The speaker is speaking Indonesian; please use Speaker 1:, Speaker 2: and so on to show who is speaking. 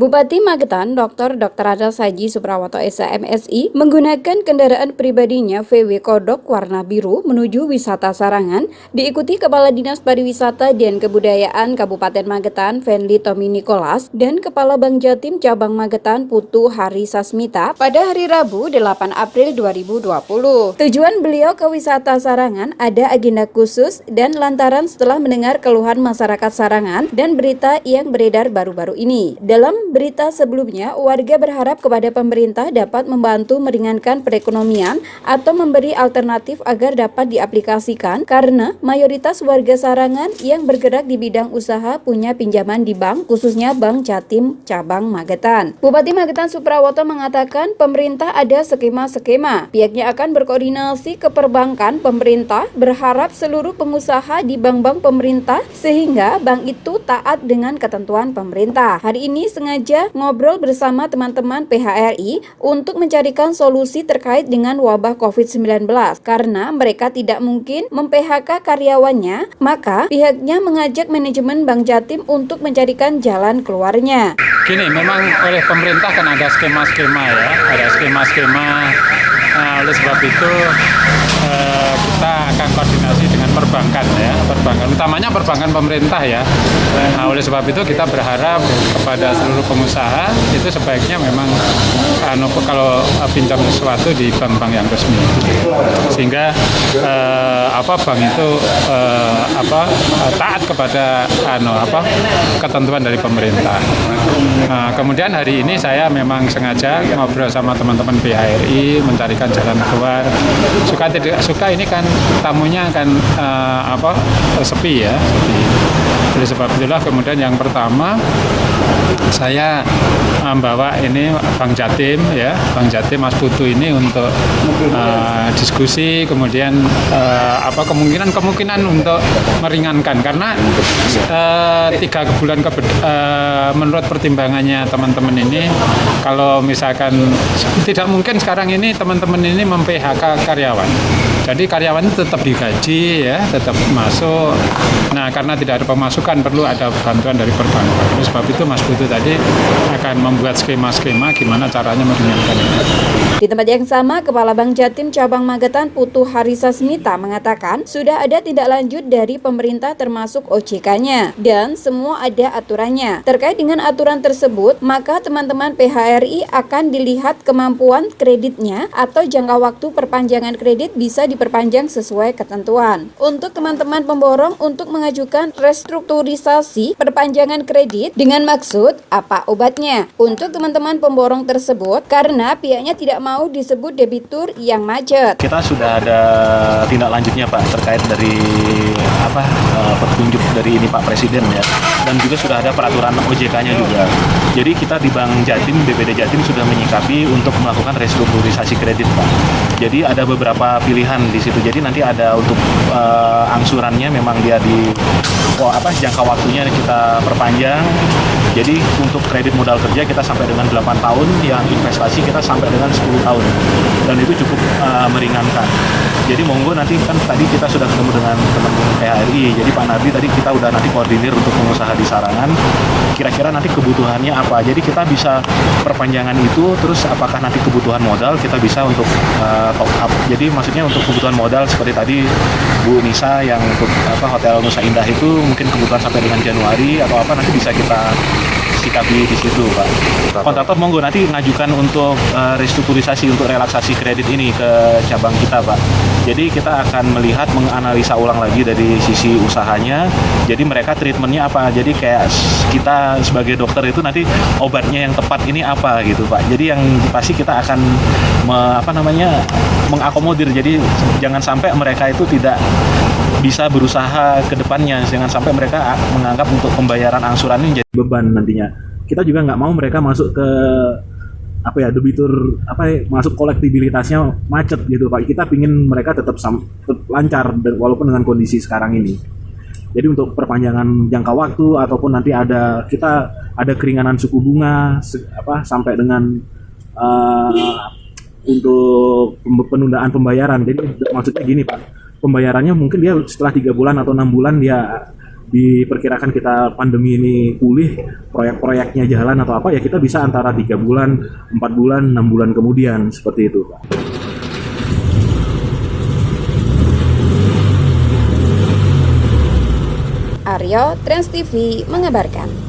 Speaker 1: Bupati Magetan Dr. Ada Saji Suprawoto SMSI menggunakan kendaraan pribadinya VW Kodok warna biru menuju wisata Sarangan, diikuti Kepala Dinas Pariwisata dan Kebudayaan Kabupaten Magetan Fenli Tommy Nicholas dan Kepala Bank Jatim Cabang Magetan Putu Hari Sasmita pada hari Rabu 8 April 2020. Tujuan beliau ke wisata Sarangan ada agenda khusus dan lantaran setelah mendengar keluhan masyarakat Sarangan dan berita yang beredar baru-baru ini. Dalam berita sebelumnya, warga berharap kepada pemerintah dapat membantu meringankan perekonomian atau memberi alternatif agar dapat diaplikasikan karena mayoritas warga Sarangan yang bergerak di bidang usaha punya pinjaman di bank, khususnya Bank Jatim Cabang Magetan. Bupati Magetan Suprawoto mengatakan pemerintah ada skema-skema. Pihaknya akan berkoordinasi ke perbankan pemerintah, berharap seluruh pengusaha di bank-bank pemerintah sehingga bank itu taat dengan ketentuan pemerintah. Hari ini sengaja ngobrol bersama teman-teman PHRI untuk mencarikan solusi terkait dengan wabah COVID-19 karena mereka tidak mungkin mem-PHK karyawannya, maka pihaknya mengajak manajemen Bank Jatim untuk mencarikan jalan keluarnya.
Speaker 2: Gini, memang oleh pemerintah kan ada skema-skema ya, ada skema-skema. Oleh sebab itu kita akan koordinasi dengan perbankan ya, utamanya perbankan pemerintah ya. Oleh sebab itu kita berharap kepada seluruh pengusaha itu sebaiknya memang kalau pinjam sesuatu di bank-bank yang resmi, sehingga bank itu taat kepada ketentuan dari pemerintah. Kemudian hari ini saya memang sengaja ngobrol sama teman-teman BHRI mencarikan jalan keluar. Suka tidak suka ini kan tamunya kan sepi ya. Oleh sebab itulah kemudian yang pertama saya membawa ini Bank Jatim ya, Bank Jatim Mas Putu ini untuk diskusi, kemudian kemungkinan untuk meringankan karena 3 bulan menurut pertimbangannya teman-teman ini, kalau misalkan tidak mungkin sekarang ini teman-teman ini mem-PHK karyawan. Jadi karyawan itu tetap digaji ya, tetap masuk. Nah, karena tidak ada pemasukan perlu ada bantuan dari perbankan. Oleh sebab itu Mas Putu tadi akan membuat skema-skema gimana caranya meringankan ini.
Speaker 1: Di tempat yang sama, Kepala Bank Jatim Cabang Magetan Putu Hari Sasmita mengatakan sudah ada tindak lanjut dari pemerintah termasuk OJK-nya dan semua ada aturannya. Terkait dengan aturan tersebut, maka teman-teman PHRI akan dilihat kemampuan kreditnya atau jangka waktu perpanjangan kredit bisa diperpanjang sesuai ketentuan. Untuk teman-teman pemborong untuk mengajukan restrukturisasi perpanjangan kredit dengan maksud apa obatnya untuk teman-teman pemborong tersebut karena pihaknya tidak mau disebut debitur yang macet.
Speaker 3: Kita sudah ada tindak lanjutnya Pak terkait dari petunjuk dari ini Pak Presiden ya, dan juga sudah ada peraturan OJK-nya juga. Jadi kita di Bank Jatim, BPD Jatim sudah menyikapi untuk melakukan restrukturisasi kredit Pak. Jadi ada beberapa pilihan di situ. Jadi nanti ada untuk angsurannya memang dia jangka waktunya kita perpanjang. Jadi untuk kredit modal kerja kita sampai dengan 8 tahun, yang investasi kita sampai dengan 10 tahun. Dan itu cukup meringankan. Jadi monggo nanti kan tadi kita sudah ketemu dengan teman-teman PHRI. Jadi Pak Nabi tadi kita udah nanti koordinir untuk pengusaha di Sarangan. Kira-kira nanti kebutuhannya apa. Jadi kita bisa perpanjangan itu, terus apakah nanti kebutuhan modal kita bisa untuk top up. Jadi maksudnya untuk kebutuhan modal seperti tadi Bu Nisa yang untuk Hotel Nusa Indah itu mungkin kebutuhan sampai dengan Januari atau nanti bisa kita sikapi di situ Pak. Kontraktor monggo nanti ngajukan untuk restrukturisasi untuk relaksasi kredit ini ke cabang kita Pak. Jadi kita akan melihat menganalisa ulang lagi dari sisi usahanya. Jadi mereka treatmentnya apa. Jadi kayak kita sebagai dokter itu nanti obatnya yang tepat ini apa gitu Pak. Jadi yang pasti kita akan mengakomodir. Jadi jangan sampai mereka itu tidak bisa berusaha ke depannya, jangan sampai mereka menganggap untuk pembayaran angsuran ini jadi beban nantinya. Kita juga nggak mau mereka masuk ke debitur masuk kolektibilitasnya macet gitu Pak. Kita pingin mereka tetap lancar walaupun dengan kondisi sekarang ini. Jadi untuk perpanjangan jangka waktu ataupun nanti kita ada keringanan suku bunga sampai dengan untuk penundaan pembayaran. Jadi maksudnya gini Pak, pembayarannya mungkin dia setelah 3 bulan atau 6 bulan dia
Speaker 4: diperkirakan kita pandemi ini pulih, proyek-proyeknya jalan atau apa, ya kita bisa antara 3 bulan, 4 bulan, 6 bulan kemudian, seperti itu, Pak.
Speaker 1: Aryo, Trans TV mengabarkan.